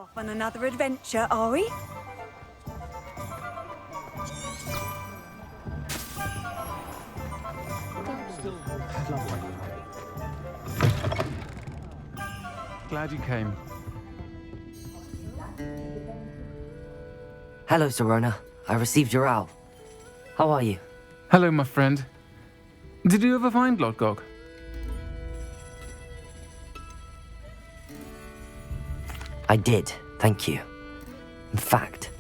Off on another adventure, are we? Glad you came. Hello, Serona. I received your owl. How are you? Hello, my friend. Did you ever find Lodgok? I did, thank you. In fact,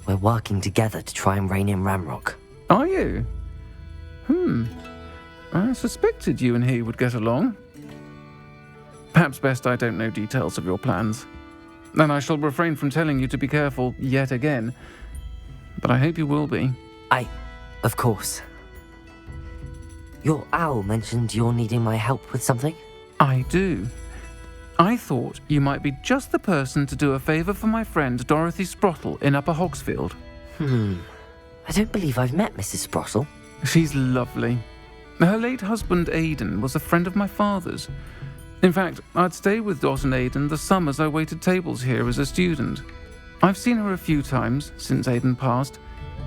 we're working together to try and rein in Ramrock. Are you? I suspected you and he would get along. Perhaps best I don't know details of your plans. And I shall refrain from telling you to be careful yet again. But I hope you will be. Of course. Your owl mentioned you're needing my help with something? I do. I thought you might be just the person to do a favour for my friend Dorothy Sprottle in Upper Hogsfield. I don't believe I've met Mrs. Sprottle. She's lovely. Her late husband Aidan was a friend of my father's. In fact, I'd stay with Dot and Aidan the summers I waited tables here as a student. I've seen her a few times since Aidan passed,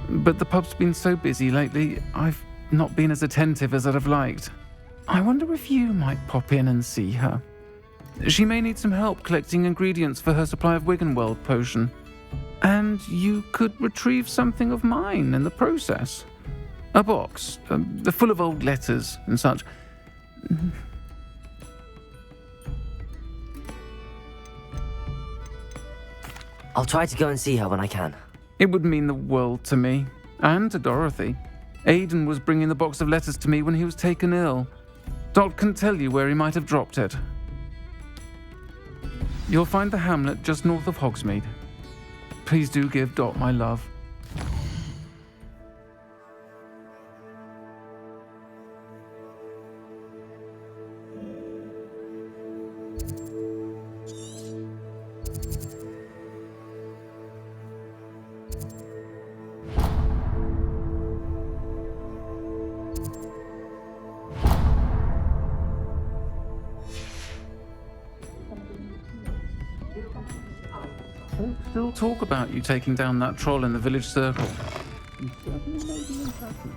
but the pub's been so busy lately, I've not been as attentive as I'd have liked. I wonder if you might pop in and see her. She may need some help collecting ingredients for her supply of Wiggenweld potion. And you could retrieve something of mine in the process. A box, full of old letters and such. I'll try to go and see her when I can. It would mean the world to me, and to Dorothy. Aidan was bringing the box of letters to me when he was taken ill. Dot can tell you where he might have dropped it. You'll find the hamlet just north of Hogsmeade. Please do give Dot my love. Still talk about you taking down that troll in the village circle. You certainly made an impression.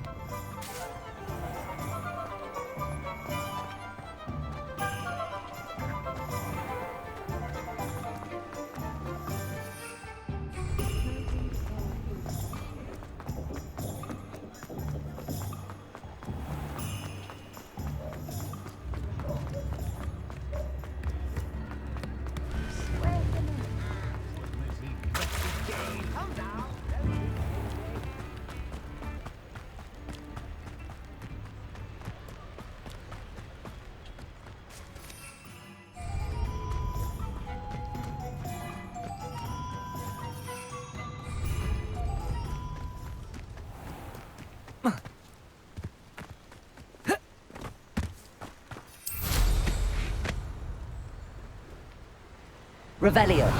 Revelio.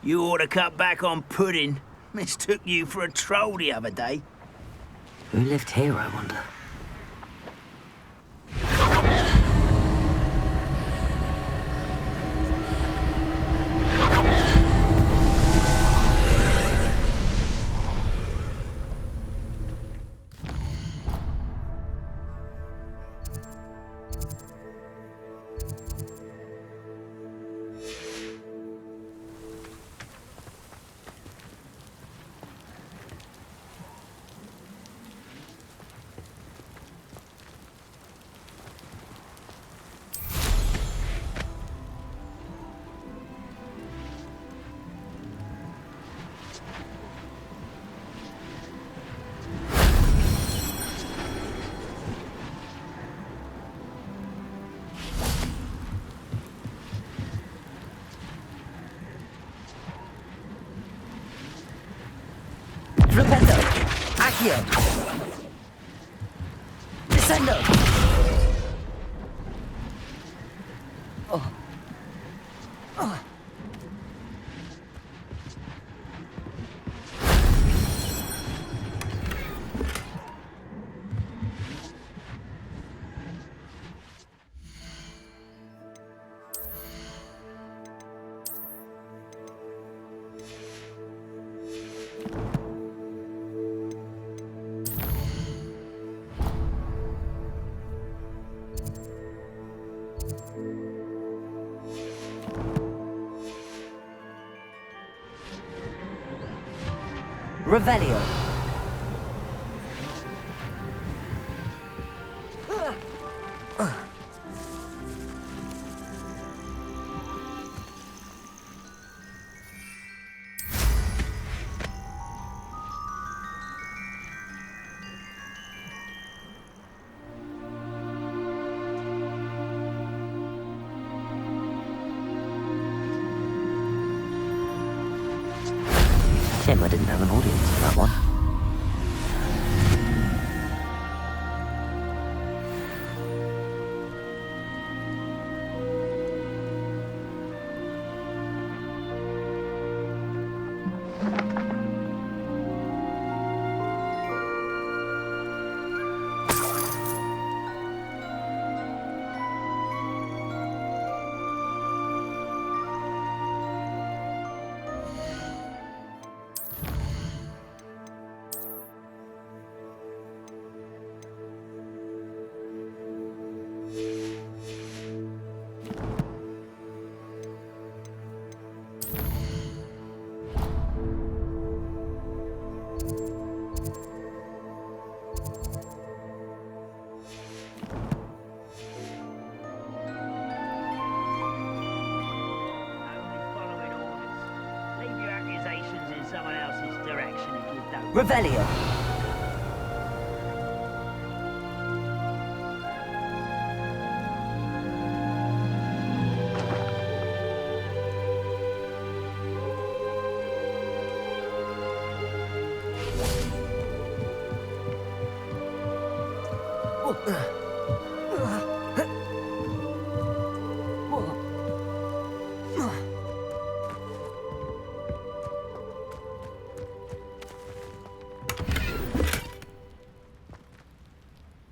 You ought to cut back on pudding. Mistook you for a troll the other day. Who lived here, I wonder? Rependo! Accio! Descendo! Oh. Oh. Revelio. Shame I didn't have an audience for that one. Revelio.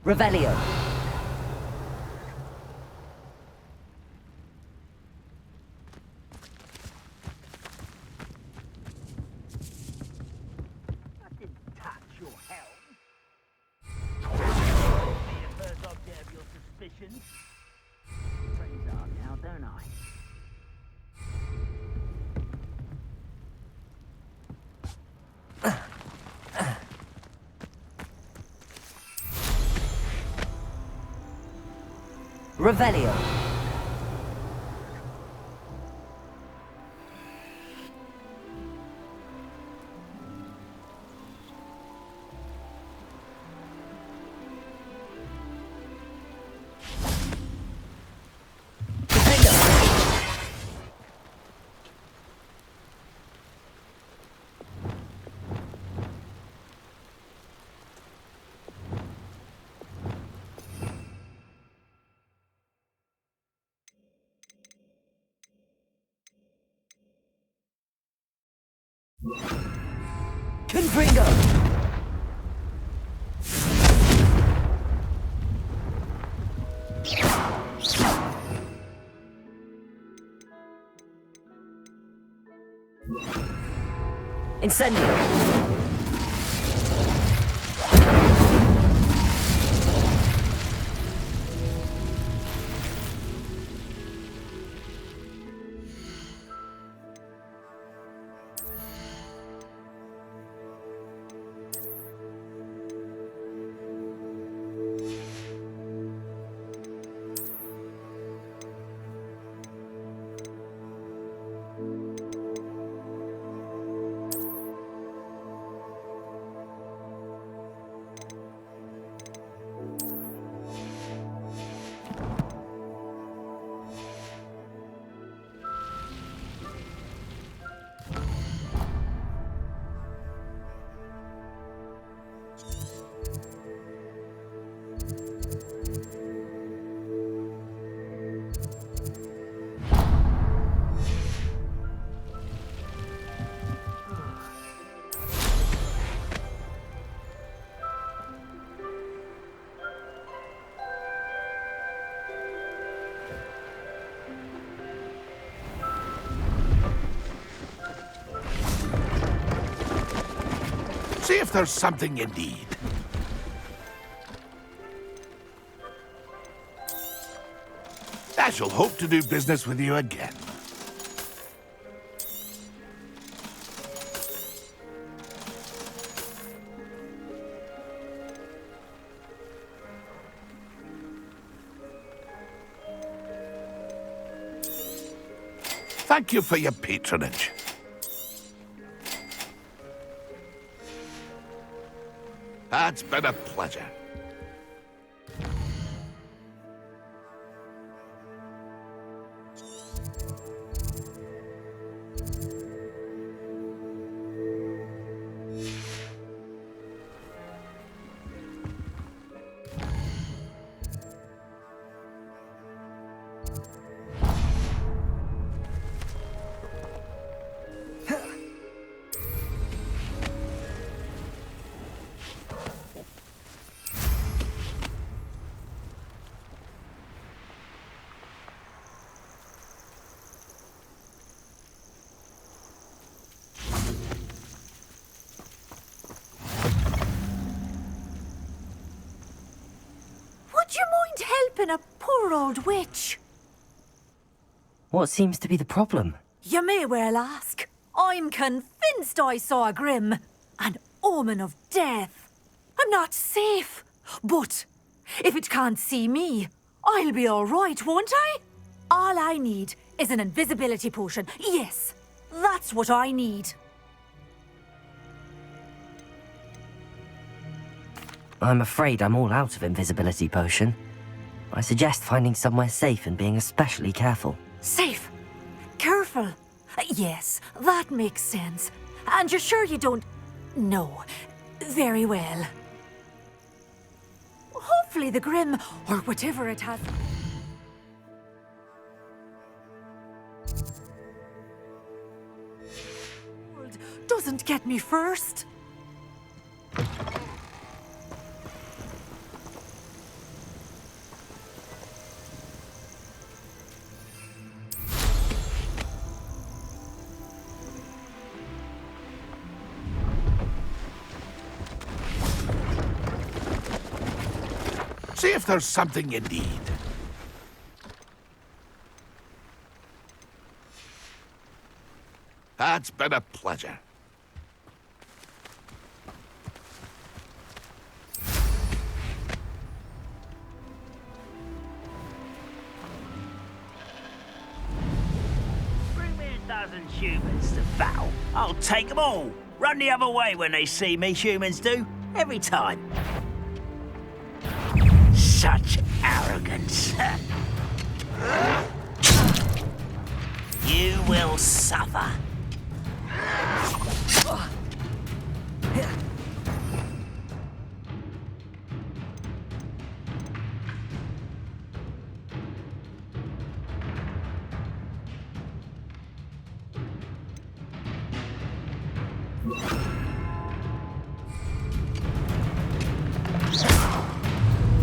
Revelio. I didn't touch your helm. Be the first object of your suspicions. Friends are now, don't I? Revelio. Confringo. Incendio. See if there's something you need. I shall hope to do business with you again. Thank you for your patronage. It's been a pleasure. Would you mind helping a poor old witch? What seems to be the problem? You may well ask. I'm convinced I saw a grim, an omen of death. I'm not safe, but if it can't see me, I'll be all right, won't I? All I need is an invisibility potion. Yes, that's what I need. I'm afraid I'm all out of invisibility potion. I suggest finding somewhere safe and being especially careful. Safe. Careful. Yes, that makes sense. And you're sure you don't... No. Very well. Hopefully the Grim, or whatever it has... doesn't get me first. See if there's something you need. It's been a pleasure. Bring me a dozen humans to battle. I'll take them all. Run the other way when they see me, humans do. Every time. Such arrogance. You will suffer.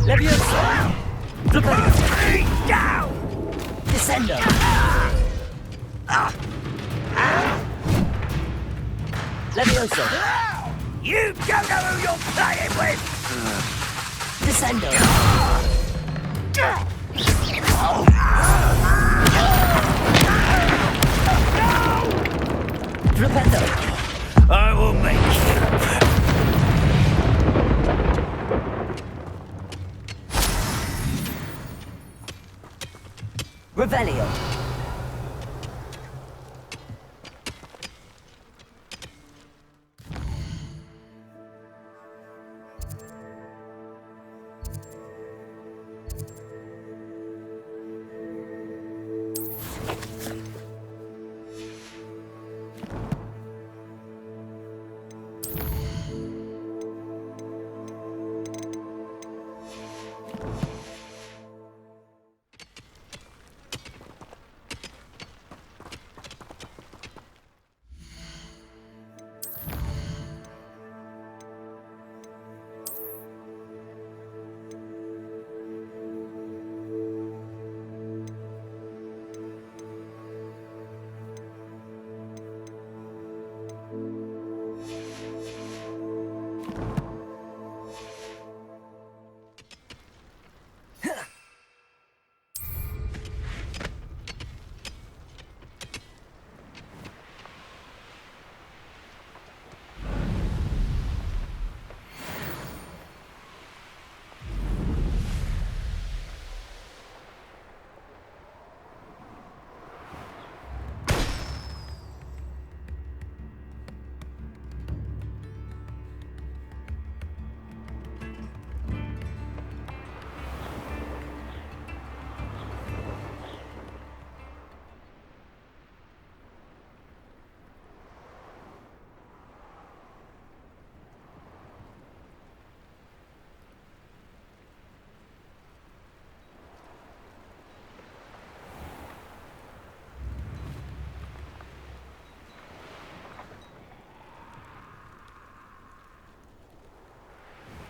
Leviosa! Down! Descendo! Leviosa! You don't know who you're playing with! Descendo! Flipendo! I will make you. Revelio!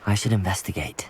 I should investigate.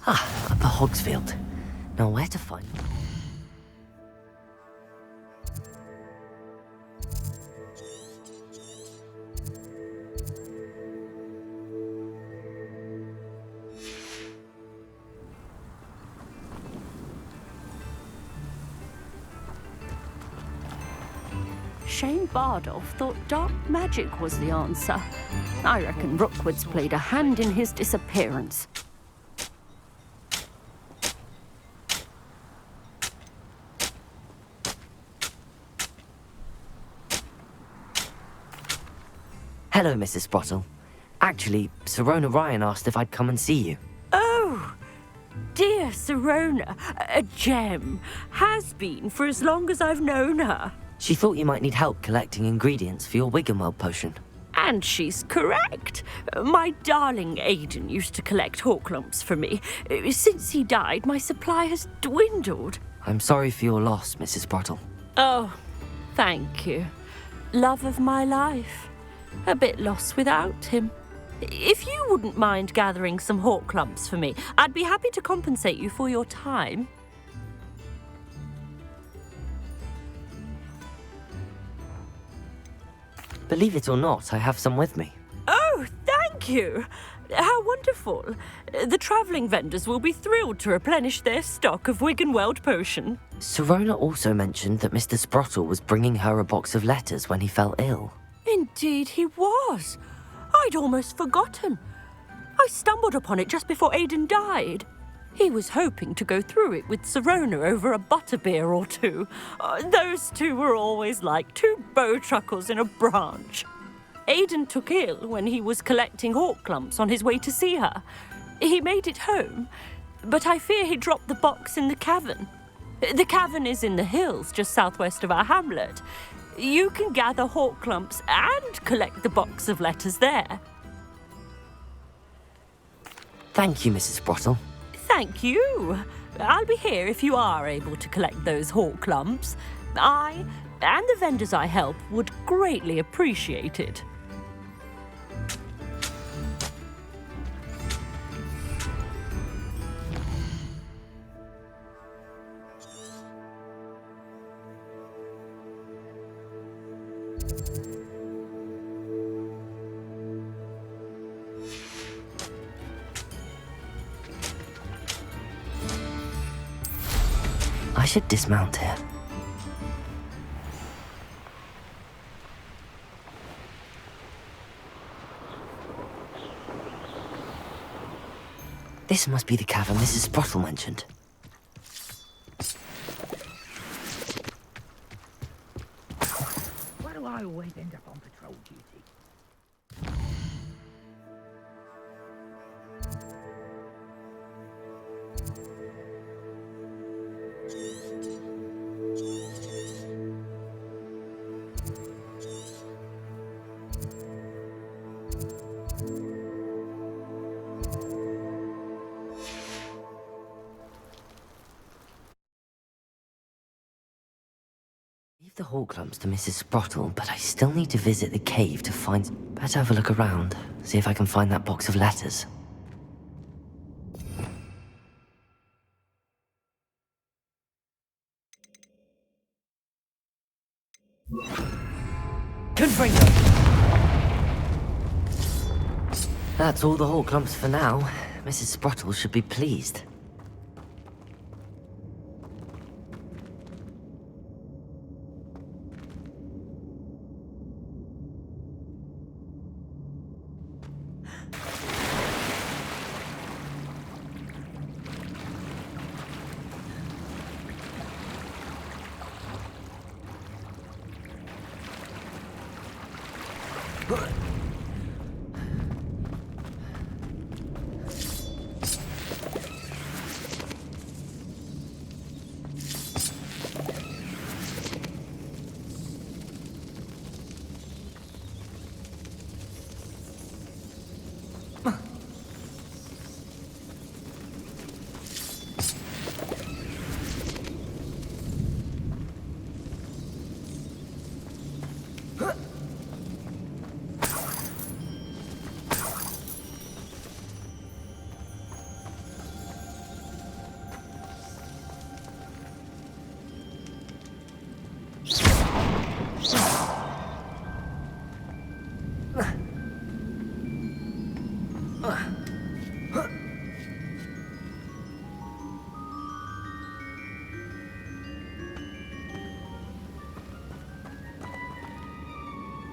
Upper Hogsfield. Now where to find... Shane Bardolph thought dark magic was the answer. I reckon Rookwood's played a hand in his disappearance. Hello, Mrs. Sprottle. Actually, Sirona Ryan asked if I'd come and see you. Oh, dear Sirona, a gem. Has been for as long as I've known her. She thought you might need help collecting ingredients for your Wiggenweld potion. And she's correct. My darling Aidan used to collect hawk lumps for me. Since he died, my supply has dwindled. I'm sorry for your loss, Mrs. Sprottle. Oh, thank you. Love of my life. A bit lost without him. If you wouldn't mind gathering some hawk lumps for me, I'd be happy to compensate you for your time. Believe it or not, I have some with me. Oh, thank you. How wonderful. The travelling vendors will be thrilled to replenish their stock of Wiggenweld potion. Sirona also mentioned that Mr. Sprottle was bringing her a box of letters when he fell ill. Indeed he was. I'd almost forgotten. I stumbled upon it just before Aidan died. He was hoping to go through it with Sirona over a butterbeer or two. Those two were always like two bowtruckles in a branch. Aidan took ill when he was collecting hawk lumps on his way to see her. He made it home, but I fear he dropped the box in the cavern. The cavern is in the hills just southwest of our hamlet. You can gather hawk lumps and collect the box of letters there. Thank you, Mrs. Sprottle. Thank you. I'll be here if you are able to collect those hawk lumps. I and the vendors I help would greatly appreciate it. I should dismount here. This must be the cavern Mrs. Sprottle mentioned. I always end up on patrol duty. Leave the hawk lumps to Mrs. Sprottle, but I still need to visit the cave to find... Better have a look around, see if I can find that box of letters. Confringo! That's all the hawk lumps for now. Mrs. Sprottle should be pleased.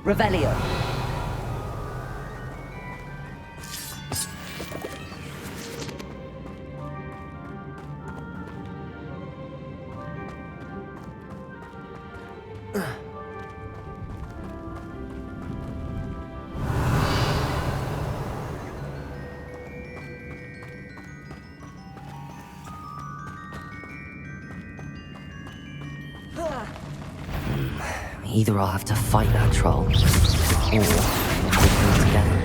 Revelio. Either I'll have to fight that troll, or we'll kill together.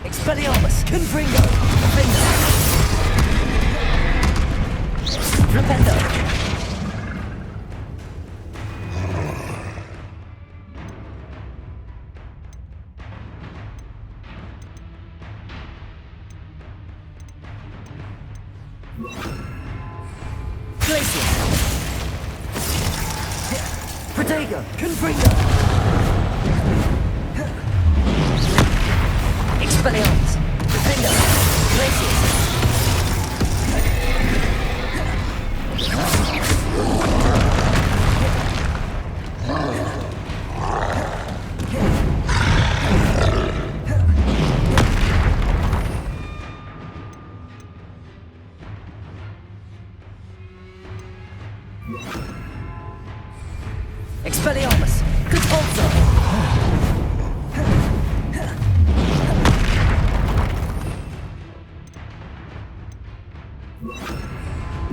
Expelliarmus! Confringo! Defender! Rependo! Glacier! Protego! Confringo! Expelliarmus! Defender! Glaciers! Expelliarmus! Conpulso!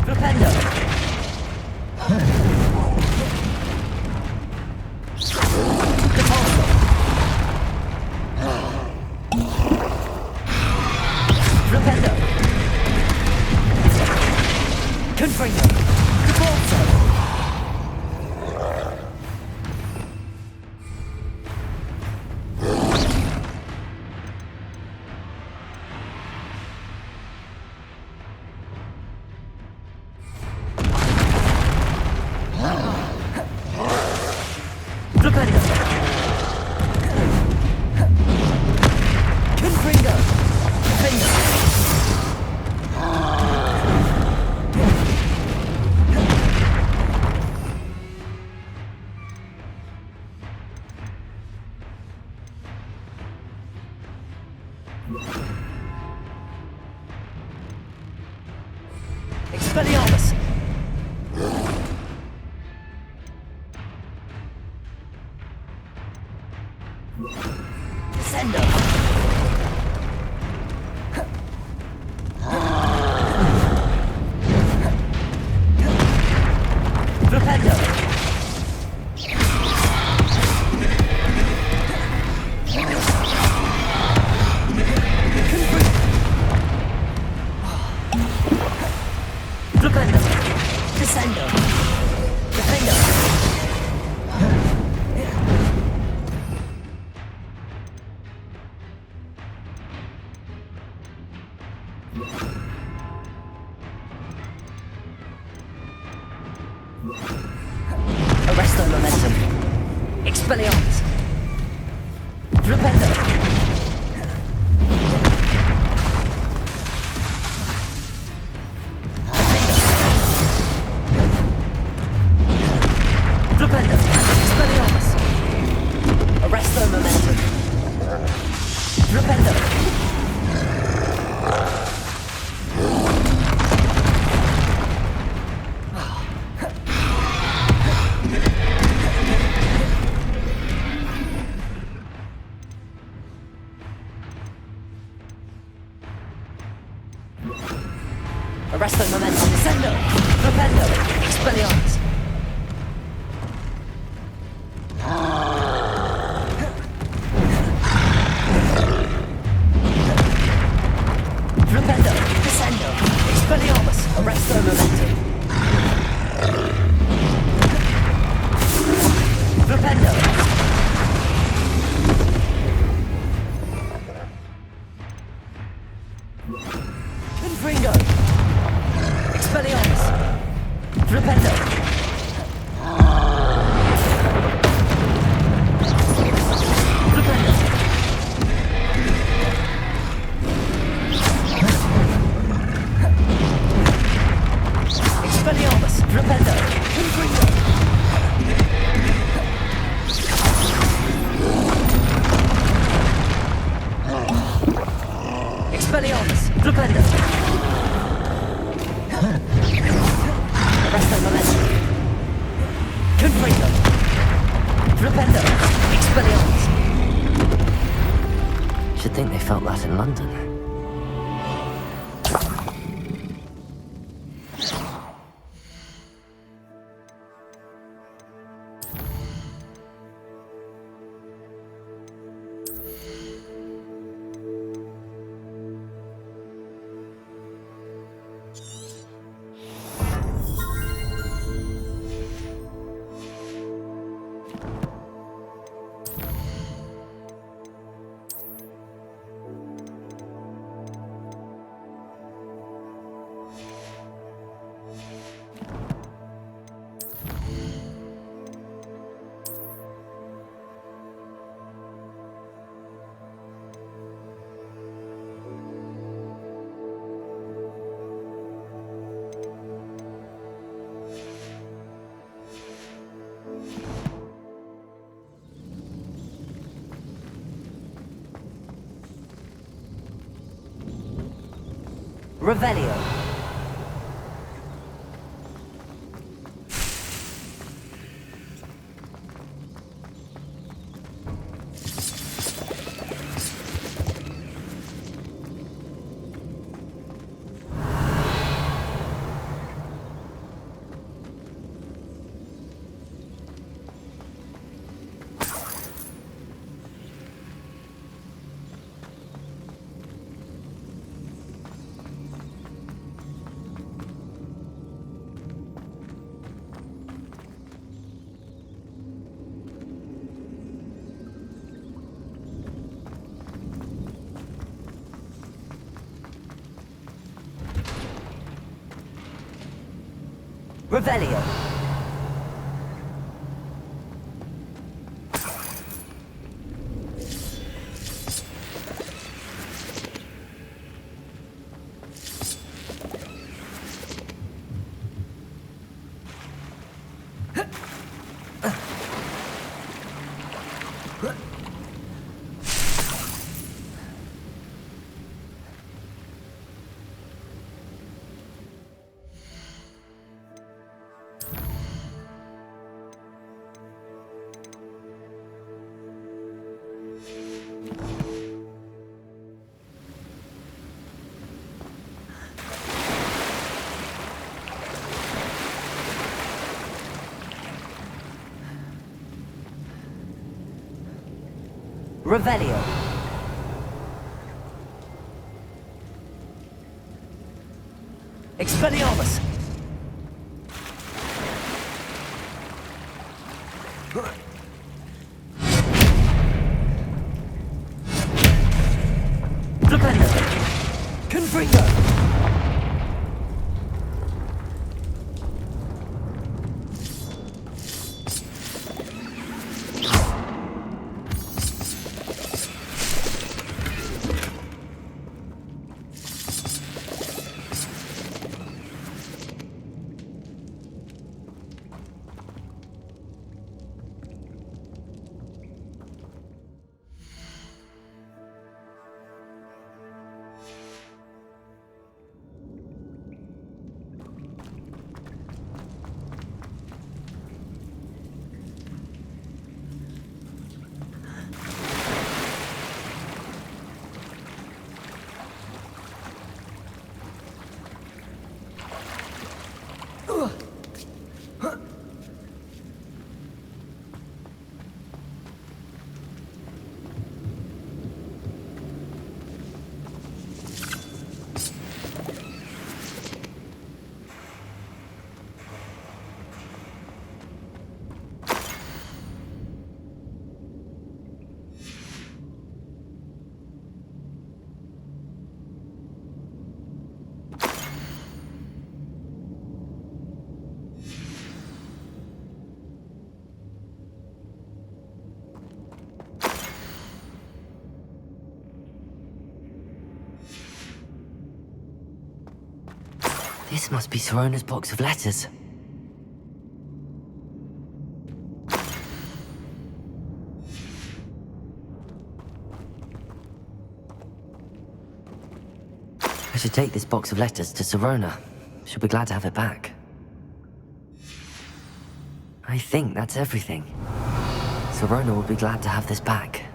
Propendo! Conpulso! Propendo! Confringo! Conpulso! Expelliarmus! Descendo! Flipendo! Flipendo! Descendo! Defendo! Arresto momentum. Expelliarmus. Flipendo. Flipendo. Expelliarmus. Arresto momentum. Flipendo. Arresto momentum. Descendo. Flipendo. Expelliarmus. Flipendo. Descendo. Expelliarmus. Arresto momentum. Flipendo. Confringo. Expelliarmus. Flipendo. Flipendo. Expelliarmus. Flipendo. Confringo. Expelliarmus. Flipendo. Arresto momentum. Confringo. Flipendo. Expelliarmus. Should think they felt that in London. Revelio. Revelio. Revelio. Expelliarmus. Flipendo. Confringo. This must be Sorona's box of letters. I should take this box of letters to Sorona. She'll be glad to have it back. I think that's everything. Sorona will be glad to have this back.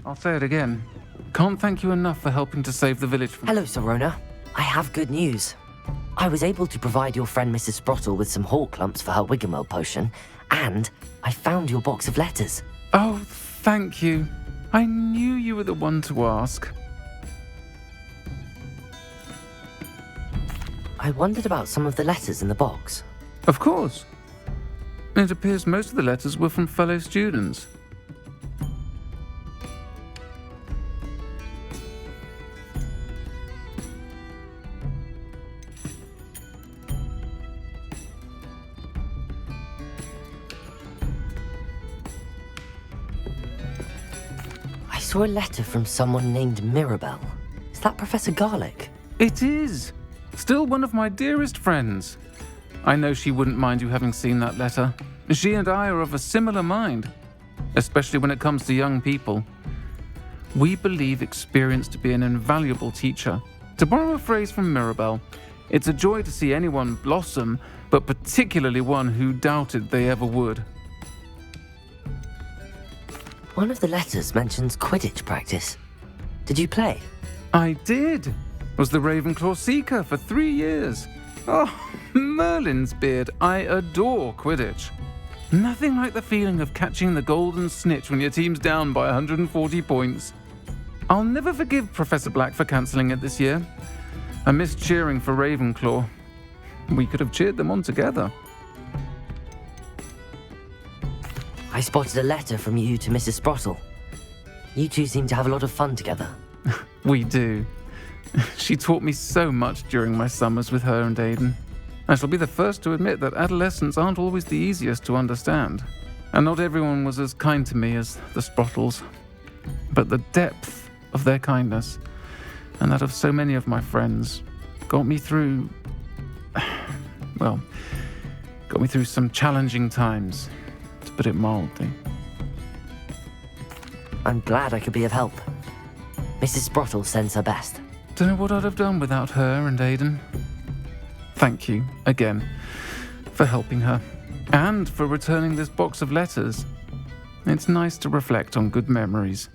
I'll say it again. Can't thank you enough for helping to save the village from— Hello, Sorona. I have good news. I was able to provide your friend Mrs. Sprottle with some hawk lumps for her Wiggenweld potion, and I found your box of letters. Oh, thank you. I knew you were the one to ask. I wondered about some of the letters in the box. Of course. It appears most of the letters were from fellow students. I saw a letter from someone named Mirabelle. Is that Professor Garlic? It is. Still one of my dearest friends. I know she wouldn't mind you having seen that letter. She and I are of a similar mind, especially when it comes to young people. We believe experience to be an invaluable teacher. To borrow a phrase from Mirabelle, it's a joy to see anyone blossom, but particularly one who doubted they ever would. One of the letters mentions Quidditch practice. Did you play? I did. Was the Ravenclaw Seeker for 3 years. Oh, Merlin's beard. I adore Quidditch. Nothing like the feeling of catching the golden snitch when your team's down by 140 points. I'll never forgive Professor Black for cancelling it this year. I missed cheering for Ravenclaw. We could have cheered them on together. I spotted a letter from you to Mrs. Sprottle. You two seem to have a lot of fun together. We do. She taught me so much during my summers with her and Aidan. I shall be the first to admit that adolescents aren't always the easiest to understand, and not everyone was as kind to me as the Sprottles. But the depth of their kindness, and that of so many of my friends, got me through some challenging times, to put it mildly. I'm glad I could be of help. Mrs. Sprottle sends her best. Don't know what I'd have done without her and Aidan. Thank you, again, for helping her, and for returning this box of letters. It's nice to reflect on good memories.